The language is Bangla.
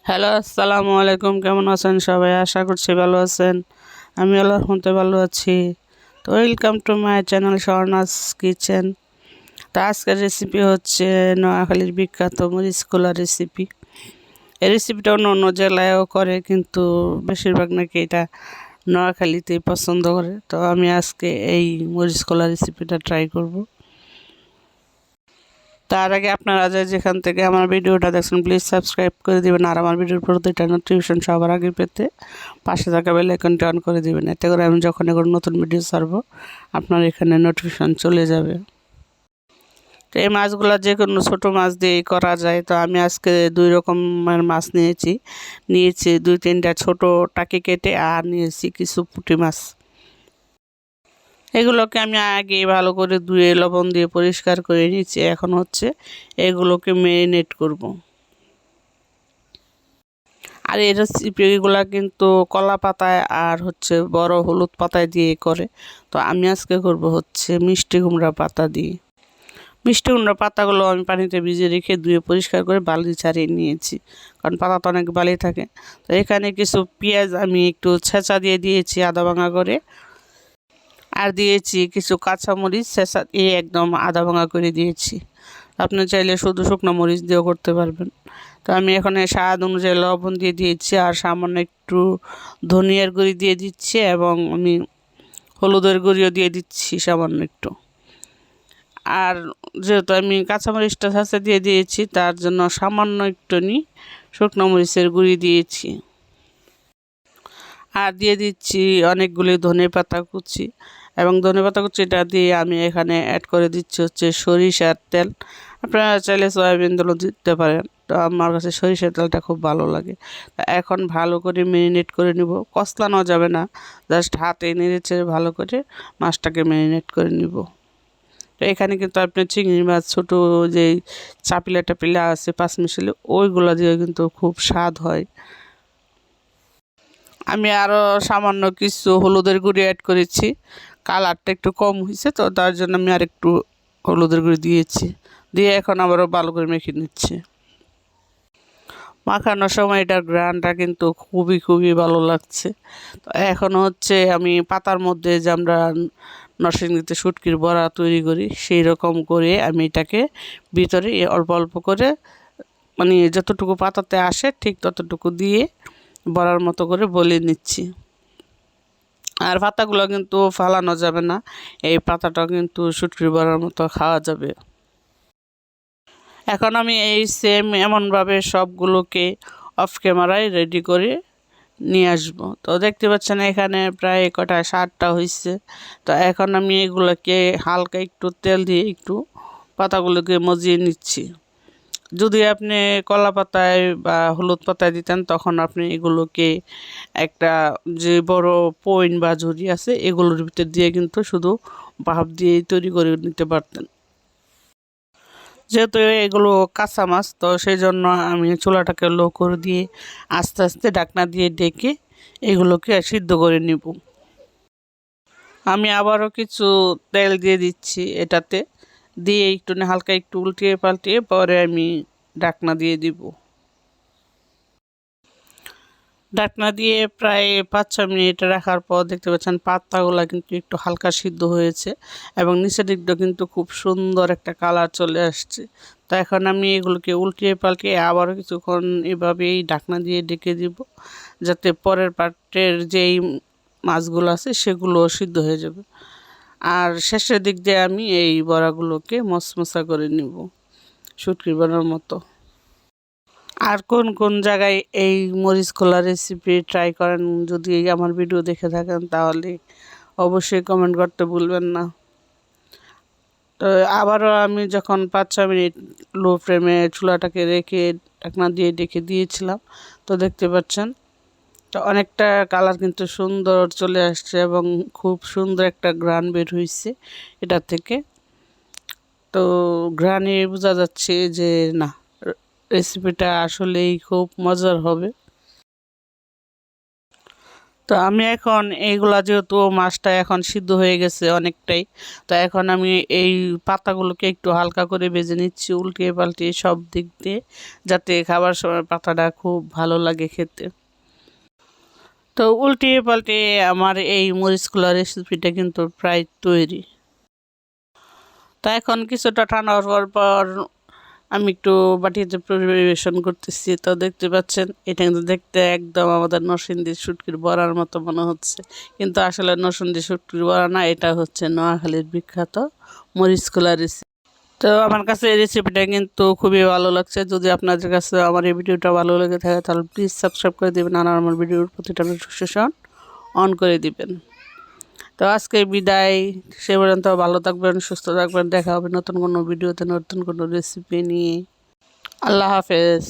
হ্যালো, আসসালামু আলাইকুম। কেমন আছেন সবাই? আশা করছি ভালো আছেন। আমি আল্লাহর রহমতে ভালো আছি। তো welcome to my channel স্বর্ণাস kitchen. তো আজকের রেসিপি হচ্ছে নোয়াখালীর বিখ্যাত মরিচ খোলা রেসিপি। এই রেসিপিটা অন্য অন্য জেলায়ও করে, কিন্তু বেশিরভাগ নাকি এটা নোয়াখালীতেই পছন্দ করে। তো আমি আজকে এই মরিচ খোলা রেসিপিটা ট্রাই করব। তার আগে আপনারা যেখান থেকে আমার ভিডিওটা দেখছেন প্লিজ সাবস্ক্রাইব করে দিবেন, আর আমার ভিডিওর প্রতিটা নোটিফিকেশন সবার আগে পেতে পাশে থাকা বেল আইকনটি অন করে দিবেন। এতে করে আমি যখন কোনো নতুন ভিডিও ছাড়বো আপনার এখানে নোটিফিকেশন চলে যাবে। তো এই মাছগুলো যে কোনো ছোটো মাছ দিয়েই করা যায়। তো আমি আজকে দুই রকমের মাছ নিয়েছি দুই তিনটা ছোটো টাকি কেটে, আর নিয়েছি কিছু পুঁটি মাছ। এগুলোকে আমি আগে ভালো করে ধুয়ে লবণ দিয়ে পরিষ্কার করে নিচ্ছি। এখন হচ্ছে এগুলোকে ম্যারিনেট করব। আর এই রেসিপিগুলো কিন্তু কলা পাতায় আর হচ্ছে বড় হলুদ পাতায় দিয়ে করে। তো আমি আজকে করব হচ্ছে মিষ্টি কুমড়া পাতা দিয়ে। মিষ্টি কুমড়া পাতাগুলো আমি পানিতে ভিজিয়ে রেখে ধুয়ে পরিষ্কার করে বালি ছাড়িয়ে নিয়েছি, কারণ পাতা তো অনেক বালি থাকে। তো এখানে কিছু পেঁয়াজ আমি একটু ছেঁচা দিয়ে দিয়েছি আদা ভাঙা করে, আর দিয়েছি কিছু কাঁচামরিচ ছেঁচা দিয়ে একদম আধা ভাঙা করে দিয়েছি। আপনি চাইলে শুধু শুকনো মরিচ দিয়েও করতে পারবেন। তো আমি এখানে স্বাদ অনুযায়ী লবণ দিয়ে দিয়েছি, আর সামান্য একটু ধনিয়ার গুঁড়ি দিয়ে দিচ্ছি, এবং আমি হলুদের গুঁড়িও দিয়ে দিচ্ছি সামান্য একটু। আর যেহেতু আমি কাঁচামরিচটা ছেঁচা দিয়ে দিয়েছি, তার জন্য সামান্য একটু শুকনো মরিচের গুঁড়ি দিয়েছি। আর দিয়ে দিচ্ছি অনেকগুলি ধনেপাতা কুচি, এবং ধনেপাতা কুচিটা দিয়ে আমি এখানে অ্যাড করে দিচ্ছি হচ্ছে সরিষার তেল। আপনারা চাইলে সয়াবিন তেলও দিতে পারেন। তো আমার কাছে সরিষার তেলটা খুব ভালো লাগে। এখন ভালো করে ম্যারিনেট করে নিব। কষলানো যাবে না, জাস্ট হাতে নেড়েচে ভালো করে মাছটাকে ম্যারিনেট করে নিব। তো এখানে কিন্তু আপনি চিংড়ি মাছ ছোটো যেই চাপিলা টাপিলা আছে পাঁচমিশালি, ওইগুলো দিয়ে কিন্তু খুব স্বাদ হয়। আমি আরও সামান্য কিছু হলুদের গুঁড়ি অ্যাড করেছি। কালারটা একটু কম হয়েছে, তো তার জন্য আমি আর একটু হলুদের গুঁড়ি দিয়েছি। দিয়ে এখন আবারও ভালো করে মেখে নিচ্ছি। মাখানোর সময় এটার ঘ্রাণটা কিন্তু খুবই খুবই ভালো লাগছে। তো এখন হচ্ছে আমি পাতার মধ্যে যে আমরা নরসিংদীতে শুটকির বড়া তৈরি করি, সেই রকম করে আমি এটাকে ভিতরে অল্প অল্প করে, মানে যতটুকু পাতাতে আসে ঠিক ততটুকু দিয়ে বড়ার মতো করে বলে নিচ্ছি। আর পাতাগুলো কিন্তু ফালানো যাবে না, এই পাতাটা কিন্তু শুটকির বড়ার মতো খাওয়া যাবে। এখন আমি এই সেম এমনভাবে সবগুলোকে অফ ক্যামেরায় রেডি করে নিয়ে আসবো। তো দেখতে পাচ্ছেন এখানে প্রায় কটা 7টা হয়েছে। তো এখন আমি এগুলোকে হালকা একটু তেল দিয়ে একটু পাতাগুলোকে মজিয়ে নিচ্ছি। যদি আপনি কলা পাতায় বা হলুদ পাতায় দিতেন, তখন আপনি এগুলোকে একটা যে বড় পইন বা ঝুড়ি আছে এগুলোর ভিতর দিয়ে কিন্তু শুধু ভাপ দিয়ে তৈরি করে নিতে পারতেন। যেহেতু এগুলো কাঁচা মাছ, তো সেই জন্য আমি চুলাটাকে লো করে দিয়ে আস্তে আস্তে ঢাকনা দিয়ে ডেকে এগুলোকে সিদ্ধ করে নিব। আমি আবারও কিছু তেল দিয়ে দিচ্ছি এটাতে, দিয়ে একটু হালকা একটু উল্টিয়ে পাল্টিয়ে পরে আমি ঢাকনা দিয়ে দিব। ঢাকনা দিয়ে প্রায় 5-6 মিনিট রাখার পর দেখতে পাচ্ছেন পাতাগুলো কিন্তু একটু হালকা সিদ্ধ হয়েছে, এবং নিচের দিকটা কিন্তু খুব সুন্দর একটা কালার চলে আসছে। তো এখন আমি এগুলোকে উল্টিয়ে পাল্টিয়ে আবারও কিছুক্ষণ এভাবেই ঢাকনা দিয়ে ঢেকে দিব, যাতে পরের পার্টের যেই মাছগুলো আছে সেগুলো সিদ্ধ হয়ে যাবে। আর শেষের দিক দিয়ে আমি এই বড়াগুলোকে মশমশা করে নিব শুটকির বড়ার মতো। আর কোন কোন জায়গায় এই মরিচ খোলা রেসিপি ট্রাই করেন, যদি আমার ভিডিও দেখে থাকেন তাহলে অবশ্যই কমেন্ট করতে ভুলবেন না। তো আবারও আমি যখন 5-6 মিনিট লো ফ্লেমে চুলাটাকে রেখে ঢাকনা দিয়ে ডেকে দিয়েছিলাম, তো দেখতে পাচ্ছেন তো অনেকটা কালার কিন্তু সুন্দর চলে আসছে, এবং খুব সুন্দর একটা ঘ্রাণ বের হয়েছে এটা থেকে। তো ঘ্রাণে বোঝা যাচ্ছে যে না, রেসিপিটা আসলেই খুব মজার হবে। তো আমি এখন এইগুলা যেহেতু মাছটা এখন সিদ্ধ হয়ে গেছে অনেকটাই, তো এখন আমি এই পাতাগুলোকে একটু হালকা করে ভেজে নিচ্ছি উল্টিয়ে পাল্টিয়ে সব দিক দিয়ে, যাতে খাবার সময় পাতাটা খুব ভালো লাগে খেতে। তো উল্টিয়ে পাল্টিয়ে আমার এই মরিচগুলোর রেসিপিটা কিন্তু প্রায় তৈরি। তা এখন কিছুটা ঠান্ডা হওয়ার পর আমি একটু বাটিতে পরিবেশন করতেছি। তো দেখতে পাচ্ছেন এটা কিন্তু দেখতে একদম আমাদের নরসিংদী শুটকির বড়ার মতো মনে হচ্ছে, কিন্তু আসলে নরসিংদী শুটকির বড়া না, এটা হচ্ছে নোয়াখালীর বিখ্যাত মরিচ কলা রেসিপি। তো আমার কাছে এই রেসিপিটা কিন্তু খুবই ভালো লাগছে। যদি আপনাদের কাছে আমার এই ভিডিওটা ভালো লেগে থাকে তাহলে প্লিজ সাবস্ক্রাইব করে দেবেন আর আমার ভিডিওর প্রতিটা নোটিফিকেশন অন করে দিবেন। তো আজকে বিদায়, সে পর্যন্ত ভালো থাকবেন, সুস্থ থাকবেন। দেখা হবে নতুন কোনো ভিডিওতে নতুন কোনো রেসিপি নিয়ে। আল্লাহ হাফেজ।